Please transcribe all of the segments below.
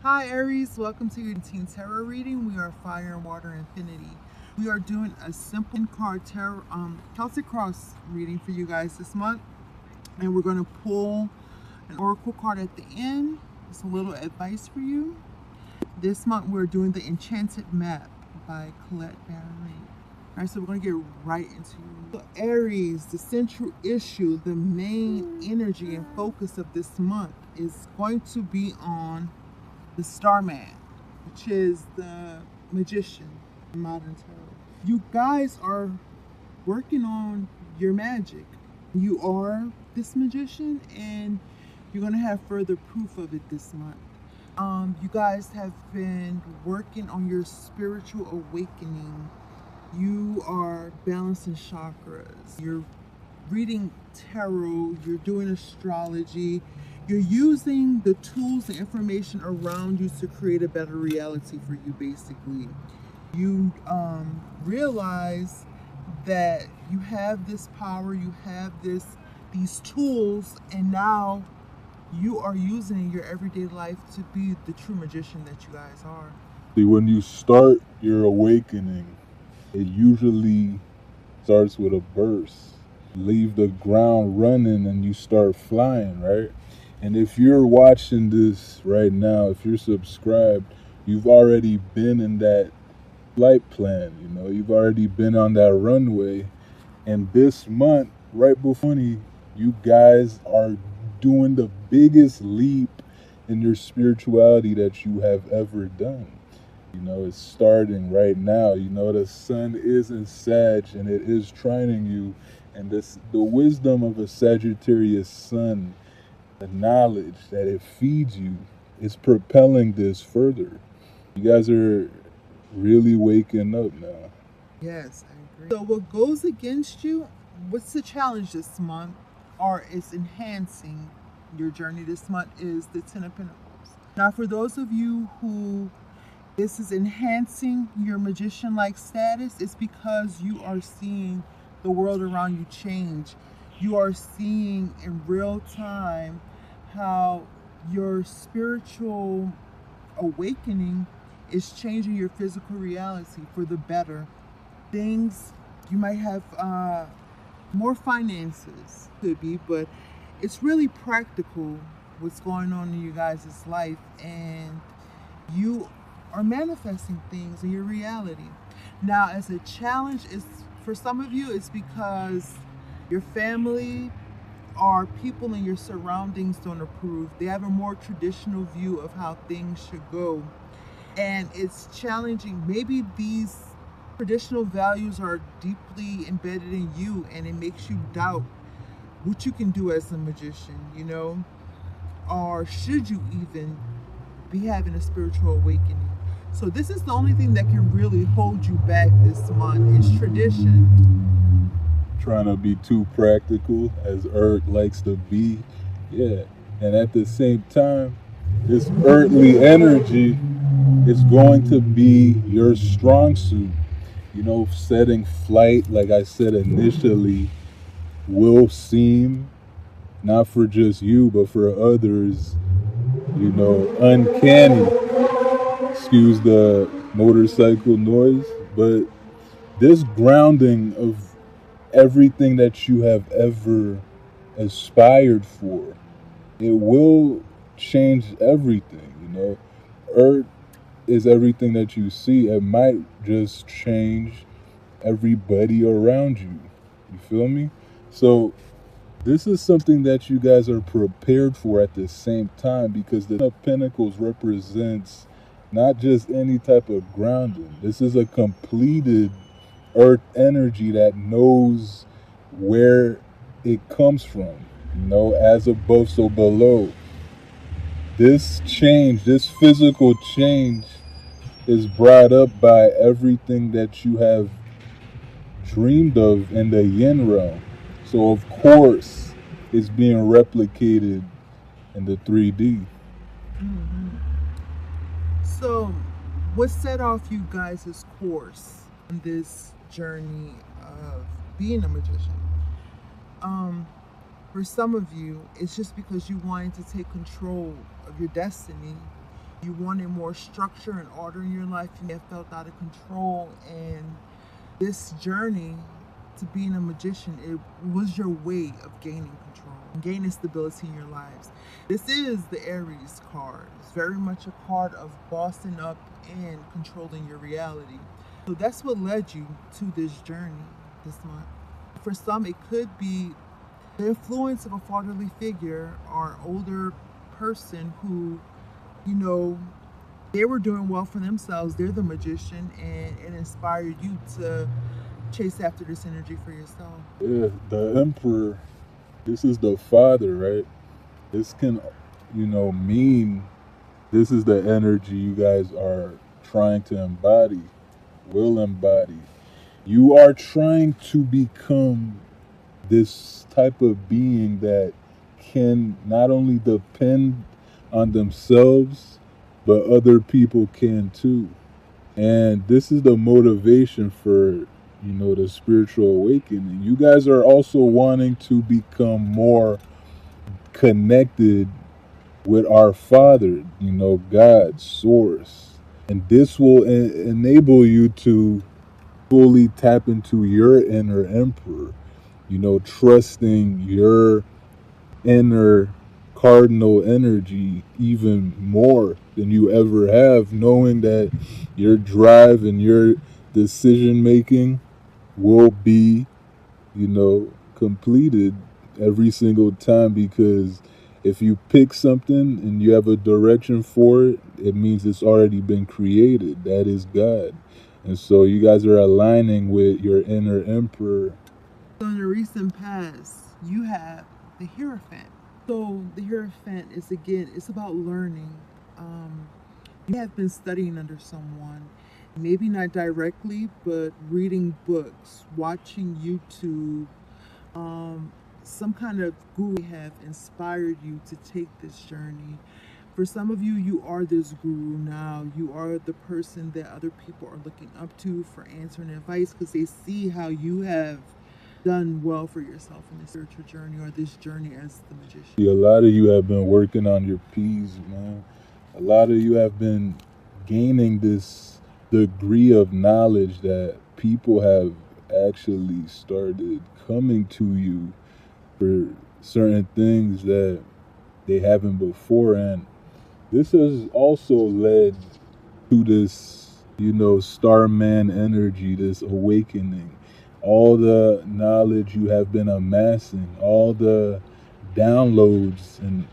Hi Aries, welcome to your Teen Tarot reading. We are Fire and Water Infinity. We are doing a simple card tarot Celtic Cross reading for you guys this month, and we're going to pull an oracle card at the end. It's a little advice for you. This month we're doing the Enchanted Map by Colette Barry. All right, so we're going to get right into it. So Aries, the central issue, the main energy and focus of this month is going to be on the Starman, which is the magician in modern tarot. You guys are working on your magic. You are this magician, and you're going to have further proof of it this month. You guys have been working on your spiritual awakening. You are balancing chakras. You're reading tarot. You're doing astrology. You're using the tools and information around you to create a better reality for you, basically. You realize that you have this power, you have these tools, and now you are using in your everyday life to be the true magician that you guys are. See, when you start your awakening, it usually starts with a burst. Leave the ground running and you start flying, right? And if you're watching this right now, if you're subscribed, you've already been in that flight plan, you've already been on that runway. And this month, right before you guys are doing the biggest leap in your spirituality that you have ever done. It's starting right now. The sun is in Sag and it is trining you. And the wisdom of a Sagittarius sun, the knowledge that it feeds you, is propelling this further. You guys are really waking up now. Yes, I agree. So what goes against you, what's the challenge this month, or is enhancing your journey this month, is the Ten of Pentacles. Now for those of you who this is enhancing your magician-like status, it's because you are seeing the world around you change. You are seeing in real time how your spiritual awakening is changing your physical reality for the better. Things, you might have more finances, could be, but it's really practical what's going on in you guys' life, and you are manifesting things in your reality. Now, as a challenge, is for some of you, it's because your family or people in your surroundings don't approve. They have a more traditional view of how things should go, and it's challenging. Maybe these traditional values are deeply embedded in you, and it makes you doubt what you can do as a magician, or should you even be having a spiritual awakening. So this is the only thing that can really hold you back this month, is tradition. Trying to be too practical, as Earth likes to be. Yeah. And at the same time, this earthly energy is going to be your strong suit. Setting flight, like I said initially, will seem, not for just you, but for others, uncanny. Excuse the motorcycle noise, but this grounding of everything that you have ever aspired for, it will change everything. Earth is everything that you see. It might just change everybody around you. You feel me? So this is something that you guys are prepared for at the same time, because the Ten of Pentacles represents not just any type of grounding. This is a completed earth energy that knows where it comes from. As above, so below. This change, this physical change, is brought up by everything that you have dreamed of in the yin realm. So, of course, it's being replicated in the 3D. So what set off you guys' course on this journey of being a magician? For some of you, it's just because you wanted to take control of your destiny. You wanted more structure and order in your life. You may have felt out of control, and this journey to being a magician, it was your way of gaining control, gaining stability in your lives. This is the Aries card. It's very much a card of bossing up and controlling your reality. So that's what led you to this journey this month. For some, it could be the influence of a fatherly figure or older person who, you know, they were doing well for themselves. They're the magician, and it inspired you to chase after this energy for yourself. Yeah, the Emperor, this is the father, right? This can, mean this is the energy you guys are trying to embody, will embody. You are trying to become this type of being that can not only depend on themselves, but other people can too. And this is the motivation for, the spiritual awakening. You guys are also wanting to become more connected with our Father, God, Source. And this will enable you to fully tap into your inner emperor, trusting your inner cardinal energy even more than you ever have, knowing that your drive and your decision making will be, completed every single time, because if you pick something and you have a direction for it, it means it's already been created. That is God. And so you guys are aligning with your inner emperor. So in the recent past, you have the Hierophant. So the Hierophant is, again, it's about learning. You have been studying under someone, maybe not directly, but reading books, watching YouTube. Some kind of guru have inspired you to take this journey. For some of you, you are this guru now. You are the person that other people are looking up to for answering advice, because they see how you have done well for yourself in this spiritual journey, or this journey as the magician. A lot of you have been working on your P's, man. A lot of you have been gaining this degree of knowledge that people have actually started coming to you for certain things that they haven't before. And this has also led to this, Starman energy, this awakening. All the knowledge you have been amassing, all the downloads and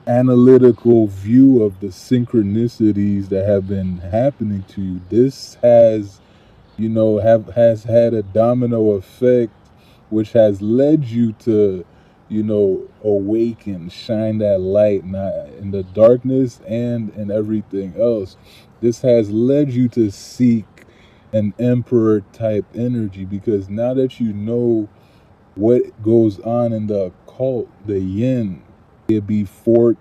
analytical view of the synchronicities that have been happening to you. This has, has had a domino effect, which has led you to, awaken, shine that light, not in the darkness and in everything else. This has led you to seek an emperor type energy, because now that you know what goes on in the occult, the yin, it be fourth,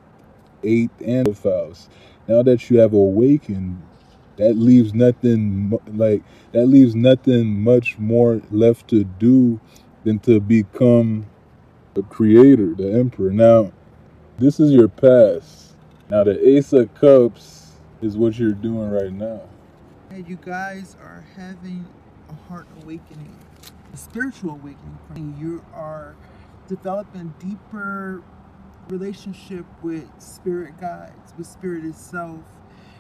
eighth, and 12th house. Now that you have awakened, that leaves nothing much more left to do than to become the creator, the emperor. Now, this is your past. Now, the Ace of Cups is what you're doing right now. And you guys are having a heart awakening, a spiritual awakening. You are developing deeper relationship with spirit guides, with spirit itself.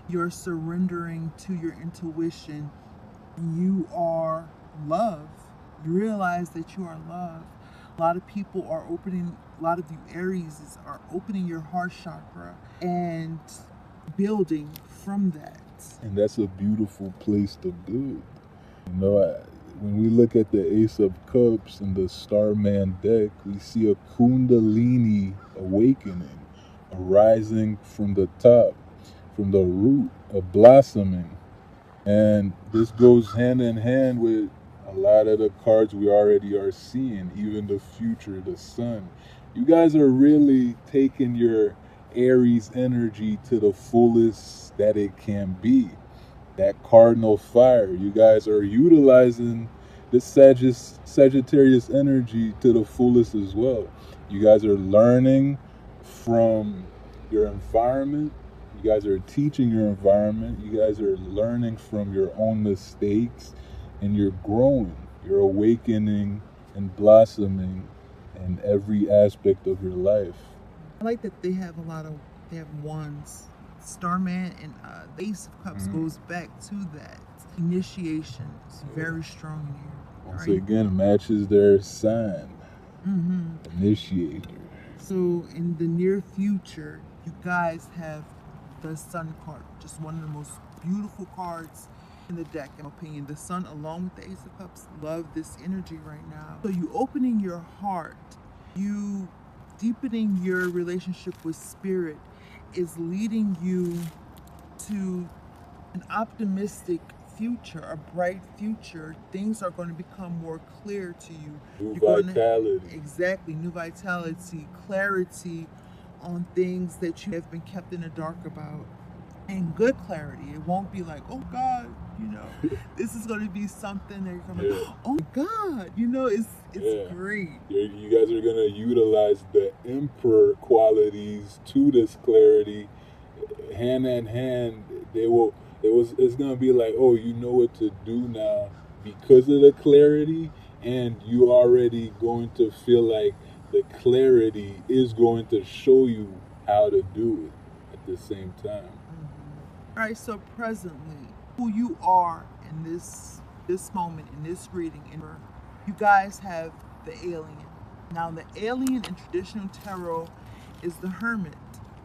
You're surrendering to your intuition. You are love. You realize that you are love. A lot of people are opening, a lot of you Aries are opening your heart chakra and building from that. And that's a beautiful place to build. When we look at the Ace of Cups and the Starman deck, we see a Kundalini awakening, arising from the top, from the root, a blossoming. And this goes hand in hand with a lot of the cards we already are seeing, even the future, the sun. You guys are really taking your Aries energy to the fullest that it can be. That cardinal fire. You guys are utilizing this Sagittarius energy to the fullest as well. You guys are learning from your environment. You guys are teaching your environment. You guys are learning from your own mistakes, and you're growing. You're awakening and blossoming in every aspect of your life. I like that they have they have wands. Starman and the Ace of Cups goes back to that. Initiation is very strong in here. Once again, matches their sign. Initiator. So in the near future, you guys have the Sun card, just one of the most beautiful cards in the deck, in my opinion. The Sun, along with the Ace of Cups, love this energy right now. So you opening your heart, you deepening your relationship with spirit is leading you to an optimistic future, a bright future. Things are going to become more clear to you. New vitality. Exactly, new vitality, clarity on things that you have been kept in the dark about. And good clarity. It won't be like, oh God, this is going to be something that you're going to like, oh God, it's great. You guys are going to utilize the emperor qualities to this clarity. Hand in hand, it's going to be like, oh, you know what to do now because of the clarity, and you already going to feel like the clarity is going to show you how to do it at the same time. All right, so presently, who you are in this moment, in this reading, you guys have the alien. Now, the alien in traditional tarot is the hermit.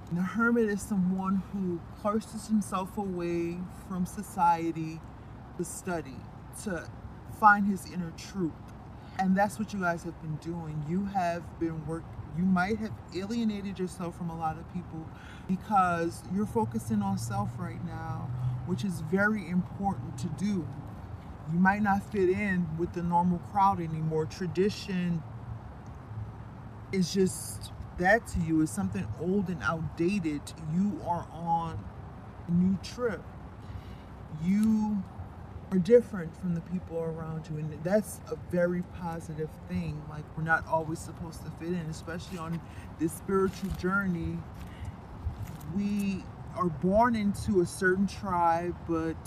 And the hermit is someone who cloisters himself away from society to study, to find his inner truth. And that's what you guys have been doing. You might have alienated yourself from a lot of people because you're focusing on self right now, which is very important to do. You might not fit in with the normal crowd anymore. Tradition is just that to you. Is something old and outdated. You are on a new trip. You are different from the people around you, and that's a very positive thing. Like, we're not always supposed to fit in, especially on this spiritual journey. We are born into a certain tribe, but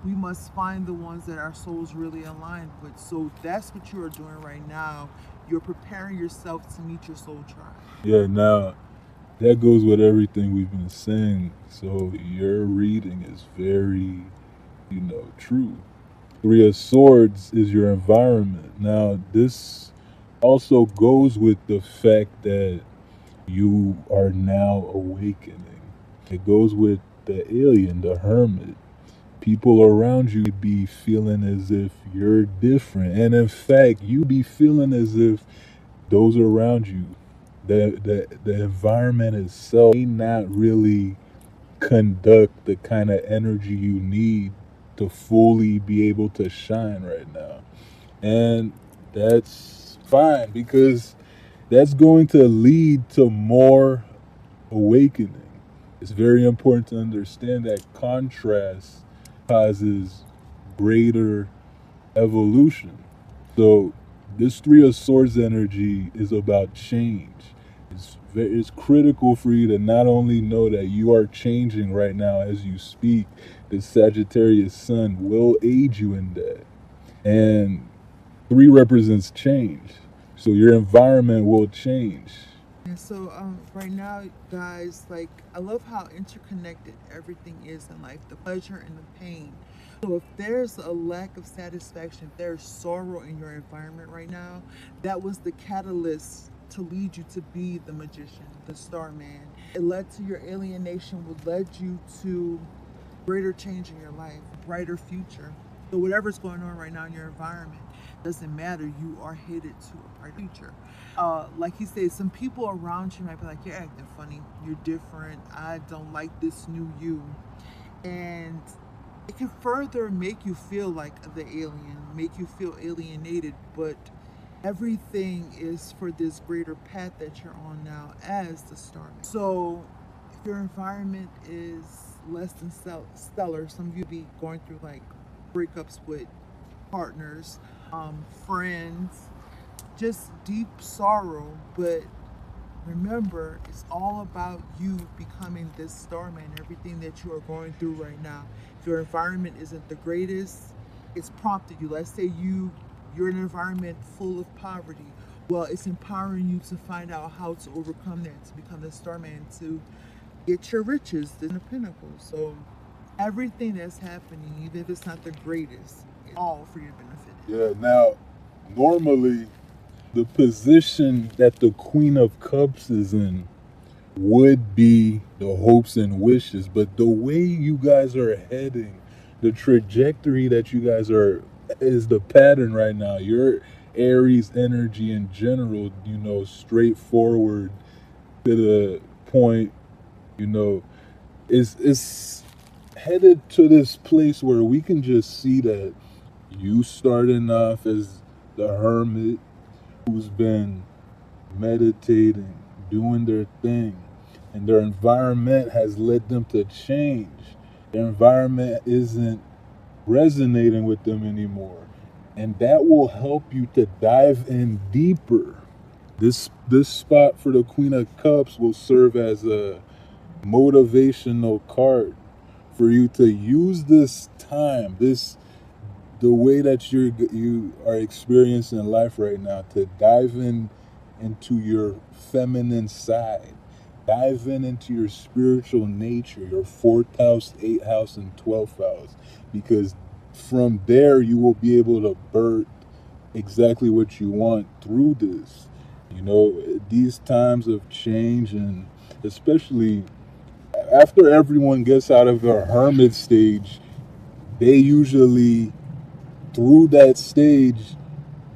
we must find the ones that our souls really aligned with. So that's what you are doing right now. You're preparing yourself to meet your soul tribe. Yeah, now that goes with everything we've been saying. So your reading is very, true. Three of Swords is your environment. Now, this also goes with the fact that you are now awakening. It goes with the alien, the hermit. People around you be feeling as if you're different. And in fact, you be feeling as if those around you, the environment itself may not really conduct the kind of energy you need to fully be able to shine right now. And that's fine, because that's going to lead to more awakening. It's very important to understand that contrast causes greater evolution. So this Three of Swords energy is about change. It's critical for you to not only know that you are changing right now as you speak. The Sagittarius sun will aid you in that. And 3 represents change. So your environment will change. And so right now, guys, like, I love how interconnected everything is in life, the pleasure and the pain. So if there's a lack of satisfaction, if there's sorrow in your environment right now, that was the catalyst to lead you to be the magician, the starman. It led to your alienation, what led you to greater change in your life, brighter future. So whatever's going on right now in your environment, doesn't matter. You are headed to a bright future. Like he said, some people around you might be like, you're acting funny, you're different, I don't like this new you. And it can further make you feel like the alien, make you feel alienated, but everything is for this greater path that you're on now as the starman. So if your environment is less than stellar, some of you be going through like breakups with partners, friends, just deep sorrow, but Remember, it's all about you becoming this starman, everything that you are going through right now. If your environment isn't the greatest, it's prompted you. Let's say you're in an environment full of poverty. Well, it's empowering you to find out how to overcome that, to become the starman, to get your riches, the pinnacle. So everything that's happening, even if it's not the greatest, it's all for your benefit. Yeah, now, normally, the position that the Queen of Cups is in would be the hopes and wishes, but the way you guys are heading, the trajectory that you guys are, is the pattern right now. Your Aries energy in general, straightforward to the point, you know, is headed to this place where we can just see that you starting off as the hermit who's been meditating, doing their thing, and their environment has led them to change. Their environment isn't resonating with them anymore. And that will help you to dive in deeper. This spot for the Queen of Cups will serve as a motivational card for you to use this time, the way that you are experiencing life right now, to dive into your feminine side, dive into your spiritual nature, your fourth house, eighth house, and 12th house, because from there you will be able to birth exactly what you want through this. These times of change, and especially after everyone gets out of their hermit stage, they usually, through that stage,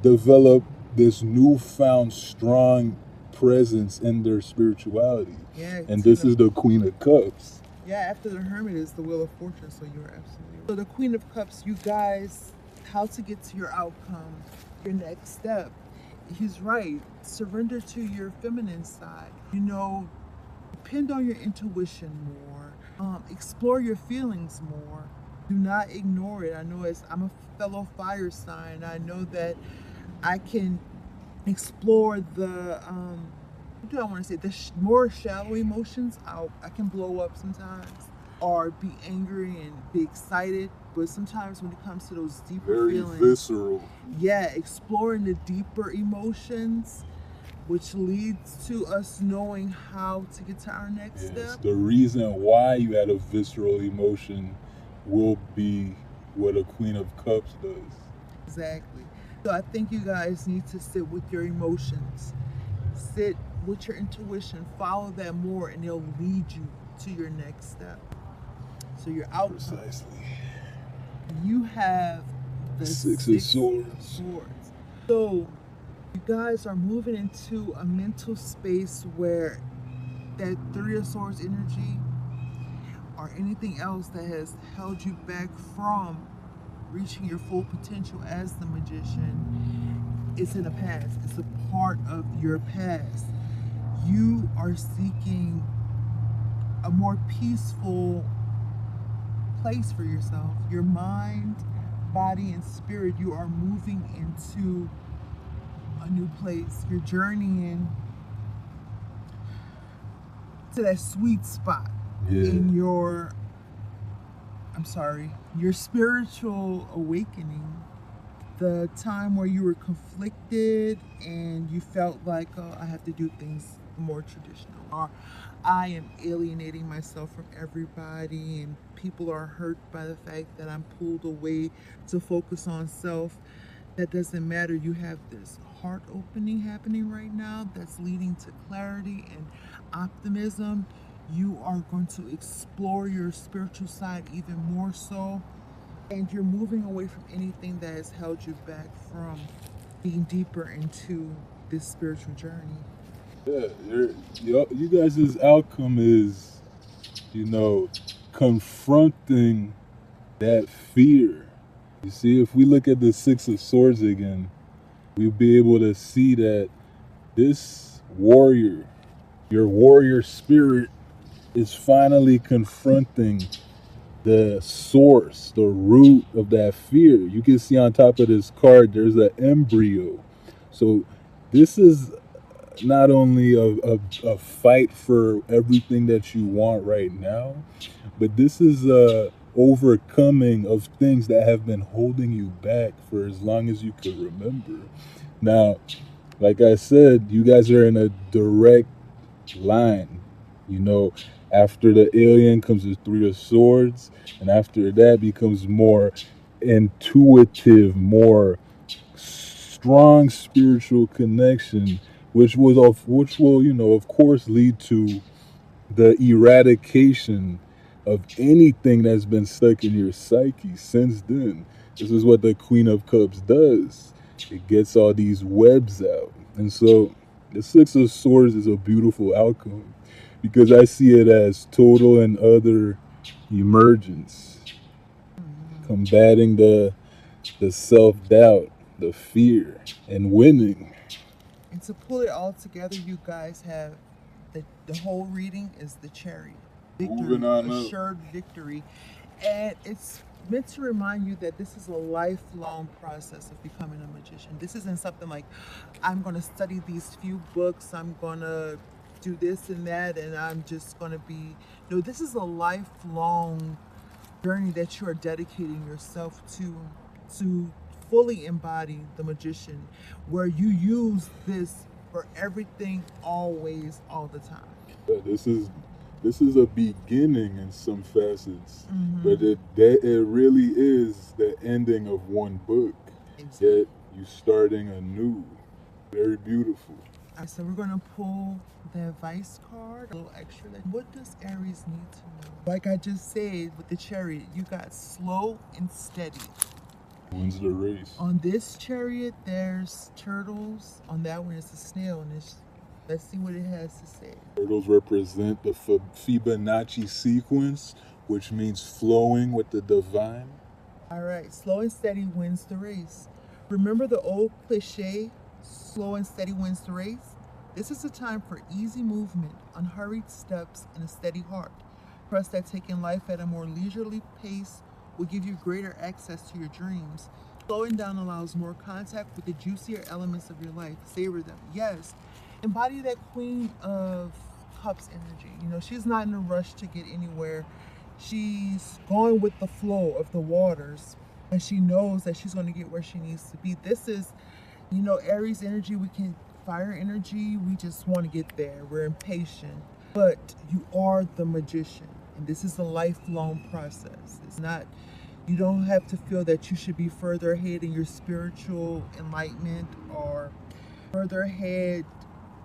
develop this newfound strong presence in their spirituality. Yeah, And this is the Queen of Cups. yeah, after the Hermit is the Wheel of Fortune, so you're absolutely right. So the Queen of Cups, you guys, how to get to your outcome, your next step. He's right. Surrender to your feminine side. Depend on your intuition more. Explore your feelings more. Do not ignore it. I'm a fellow fire sign. I know that I can explore the what do I want to say? The more shallow emotions. I can blow up sometimes, or be angry and be excited. But sometimes when it comes to those deeper Very feelings, visceral. yeah, exploring the deeper emotions, which leads to us knowing how to get to our next step. The reason why you had a visceral emotion will be what a Queen of Cups does. Exactly. So I think you guys need to sit with your emotions. Sit with your intuition. Follow that more, and it'll lead you to your next step. So you're out. Precisely. You have the Six of Swords. So you guys are moving into a mental space where that Three of Swords energy or anything else that has held you back from reaching your full potential as the magician is in the past. It's a part of your past. You are seeking a more peaceful place for yourself. Your mind, body, and spirit, you are moving into a new place. You're journeying to that sweet spot in your spiritual awakening. The time where you were conflicted and you felt like, oh, I have to do things more traditional, or I am alienating myself from everybody, and people are hurt by the fact that I'm pulled away to focus on self. That doesn't matter. You have this heart opening happening right now that's leading to clarity and optimism. You are going to explore your spiritual side even more so, and you're moving away from anything that has held you back from being deeper into this spiritual journey. Yeah, you guys' outcome is, confronting that fear. You see, if we look at the Six of Swords again, we'll be able to see that this warrior, your warrior spirit, is finally confronting the source, the root of that fear. You can see on top of this card, there's an embryo. So this is not only a fight for everything that you want right now, but this is a overcoming of things that have been holding you back for as long as you can remember. Now, like I said, you guys are in a direct line. You know, after the alien comes the Three of Swords, and after that becomes more intuitive, more strong spiritual connection, which will, you know, of course, lead to the eradication of anything that's been stuck in your psyche since then. This is what the Queen of Cups does. It gets all these webs out. And so the Six of Swords is a beautiful outcome because I see it as total and utter emergence, combating the self doubt, the fear, and winning. And to pull it all together, you guys have the whole reading is the Chariot. Victory, Moving on up. assured victory. And it's meant to remind you that this is a lifelong process of becoming a magician. This isn't something like, I'm going to study these few books, I'm going to do this and that, and I'm just going to be. No, this is a lifelong journey that you are dedicating yourself to fully embody the magician, where you use this for everything, always, all the time. But this is a beginning in some facets, but it really is the ending of one book. Exactly. Yet you starting anew. Very beautiful. All right, so we're going to pull the advice card, a little extra. What does Aries need to know? Like I just said with the Chariot, you got slow and steady. Wins the race. On this Chariot, there's turtles. On that one, it's a snail. And let's see what it has to say. Turtles represent the Fibonacci sequence, which means flowing with the divine. All right, slow and steady wins the race. Remember the old cliche, slow and steady wins the race? This is a time for easy movement, unhurried steps, and a steady heart. Trust that taking life at a more leisurely pace will give you greater access to your dreams. Slowing down allows more contact with the juicier elements of your life. Savor them. Yes, embody that Queen of Cups energy. You know, she's not in a rush to get anywhere. She's going with the flow of the waters, and she knows that she's going to get where she needs to be. This is, you know, Aries energy. We can fire energy. We just want to get there. We're impatient, but you are the magician, and this is a lifelong process. It's not. You don't have to feel that you should be further ahead in your spiritual enlightenment or further ahead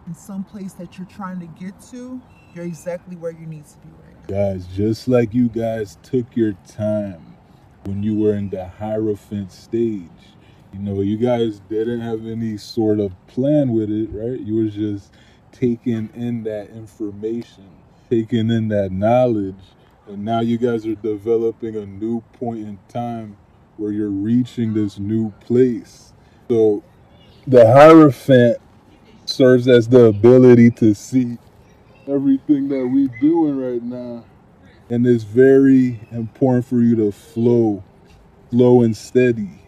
in some place that you're trying to get to. You're exactly where you need to be right now. Guys, just like you guys took your time when you were in the Hierophant stage, you know, you guys didn't have any sort of plan with it, right? You were just taking in that information, taking in that knowledge, and now you guys are developing a new point in time where you're reaching this new place. So the Hierophant serves as the ability to see everything that we're doing right now. And it's very important for you to flow and steady.